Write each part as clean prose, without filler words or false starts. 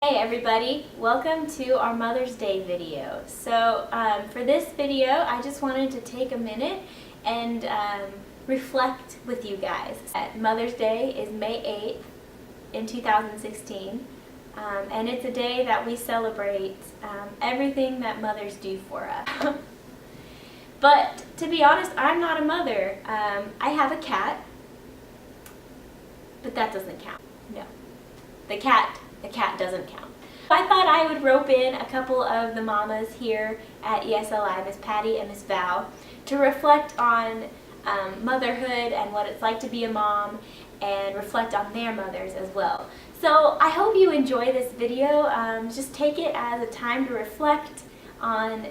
Hey everybody, welcome to our Mother's Day video. So for this video I just wanted to take a minute and reflect with you guys. Mother's Day is May 8th in 2016 and it's a day that we celebrate everything that mothers do for us. But to be honest, I'm not a mother. I have a cat, but that doesn't count. No, the cat doesn't count. I thought I would rope in a couple of the mamas here at ESLi, Miss Patty and Miss Val, to reflect on motherhood and what it's like to be a mom and reflect on their mothers as well. So I hope you enjoy this video. Just take it as a time to reflect on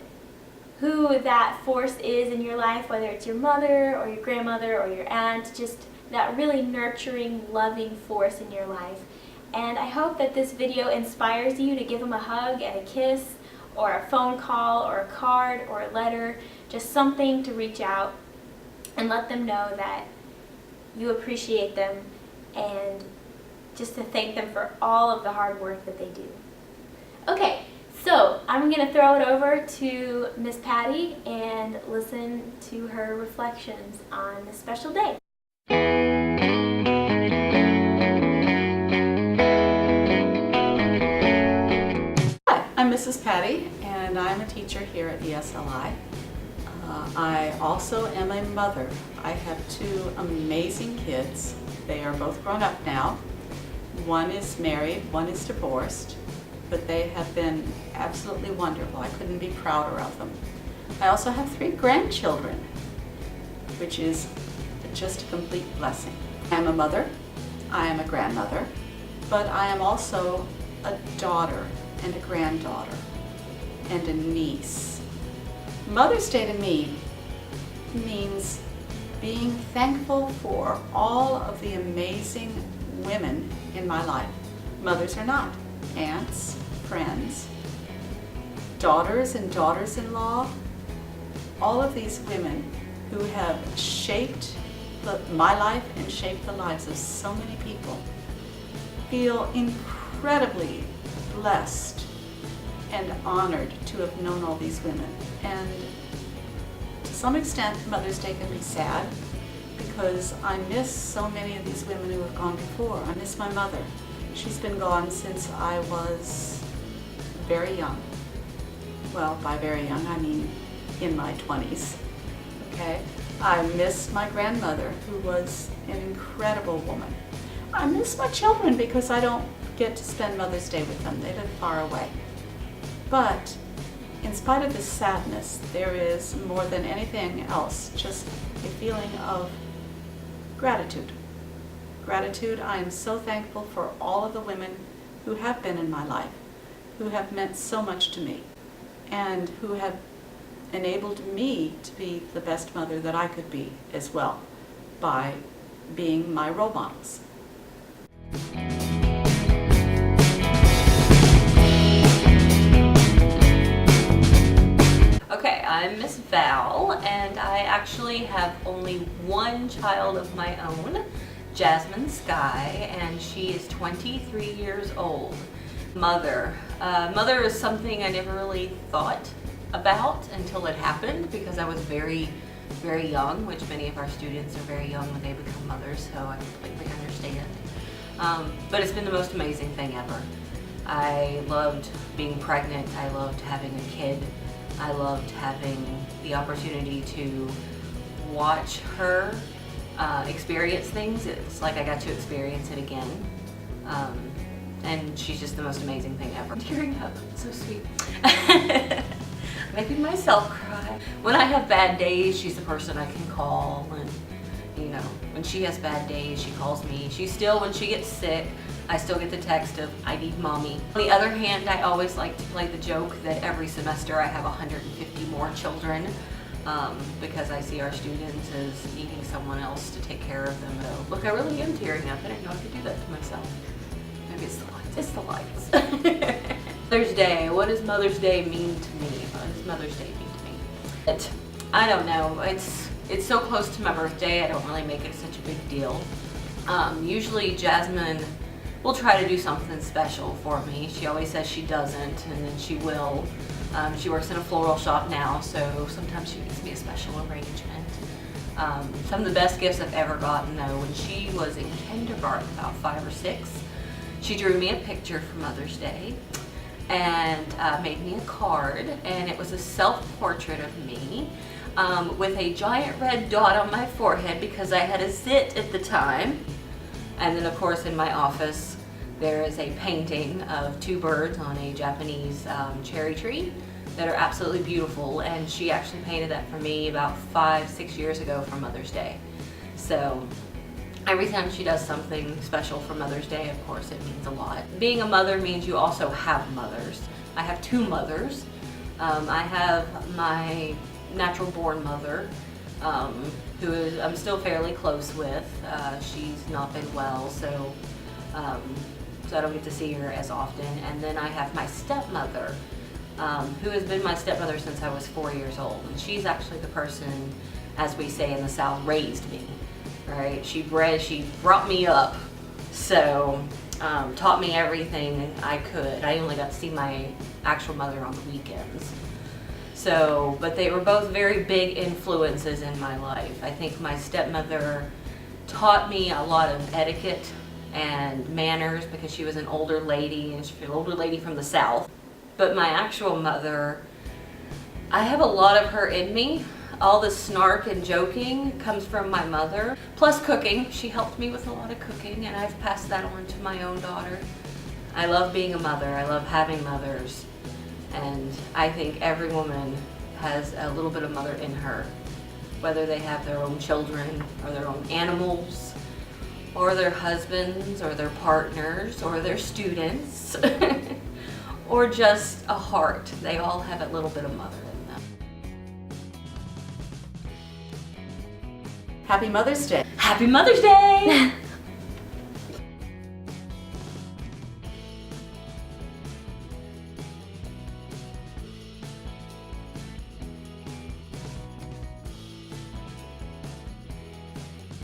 who that force is in your life, whether it's your mother or your grandmother or your aunt, just that really nurturing, loving force in your life. And I hope that this video inspires you to give them a hug and a kiss, or a phone call, or a card, or a letter, just something to reach out and let them know that you appreciate them and just to thank them for all of the hard work that they do. Okay, so I'm going to throw it over to Miss Patty and listen to her reflections on this special day. I'm Mrs. Patty, and I'm a teacher here at ESLi. I also am a mother. I have two amazing kids. They are both grown up now. One is married, one is divorced, but they have been absolutely wonderful. I couldn't be prouder of them. I also have 3 grandchildren, which is just a complete blessing. I'm a mother, I am a grandmother, but I am also a daughter and a granddaughter and a niece. Mother's Day to me means being thankful for all of the amazing women in my life. Mothers or not, aunts, friends, daughters and daughters-in-law, all of these women who have shaped my life and shaped the lives of so many people. Feel incredibly blessed and honored to have known all these women. And to some extent, Mother's Day can be sad because I miss so many of these women who have gone before. I miss my mother. She's been gone since I was very young. Well, by very young, I mean in my 20s. Okay? I miss my grandmother, who was an incredible woman. I miss my children because I don't get to spend Mother's Day with them. They live far away. But in spite of this sadness, there is more than anything else just a feeling of gratitude. Gratitude. I am so thankful for all of the women who have been in my life, who have meant so much to me, and who have enabled me to be the best mother that I could be as well by being my role models. Okay, I'm Miss Val, and I actually have only one child of my own, Jasmine Sky, and she is 23 years old. Mother. Mother is something I never really thought about until it happened, because I was very, very young, which many of our students are very young when they become mothers, so I completely understand. But it's been the most amazing thing ever. I loved being pregnant, I loved having a kid, I loved having the opportunity to watch her experience things. It's like I got to experience it again. And she's just the most amazing thing ever. Tearing up, so sweet. Making myself cry. When I have bad days, she's the person I can call, and you know, when she has bad days, she calls me. She still, when she gets sick, I still get the text of, I need mommy. On the other hand, I always like to play the joke that every semester I have 150 more children because I see our students as needing someone else to take care of them. So, look, I really am tearing up. I didn't know I could do that to myself. Maybe it's the lights. It's the lights. Mother's Day. What does Mother's Day mean to me? What does Mother's Day mean to me? I don't know. It's so close to my birthday, I don't really make it such a big deal. Usually Jasmine will try to do something special for me. She always says she doesn't, and then she will. She works in a floral shop now, so sometimes she gives me a special arrangement. Some of the best gifts I've ever gotten, though, when she was in kindergarten, about 5 or 6, she drew me a picture for Mother's Day and made me a card, and it was a self-portrait of me with a giant red dot on my forehead because I had a zit at the time. And then, of course, in my office there is a painting of 2 birds on a Japanese cherry tree that are absolutely beautiful, and she actually painted that for me about 5-6 years ago for Mother's Day. So every time she does something special for Mother's Day, of course, it means a lot. Being a mother means you also have mothers. I have 2 mothers. I have my natural born mother, who is, I'm still fairly close with. She's not been well, so I don't get to see her as often. And then I have my stepmother, who has been my stepmother since I was 4 years old. And she's actually the person, as we say in the South, raised me. Right? She brought me up, so taught me everything I could. I only got to see my actual mother on the weekends. So, but they were both very big influences in my life. I think my stepmother taught me a lot of etiquette and manners because she was an older lady, and she's an older lady from the South. But my actual mother, I have a lot of her in me. All the snark and joking comes from my mother. Plus cooking. She helped me with a lot of cooking, and I've passed that on to my own daughter. I love being a mother. I love having mothers. And I think every woman has a little bit of mother in her, whether they have their own children or their own animals or their husbands or their partners or their students or just a heart. They all have a little bit of mother in them. Happy Mother's Day. Happy Mother's Day!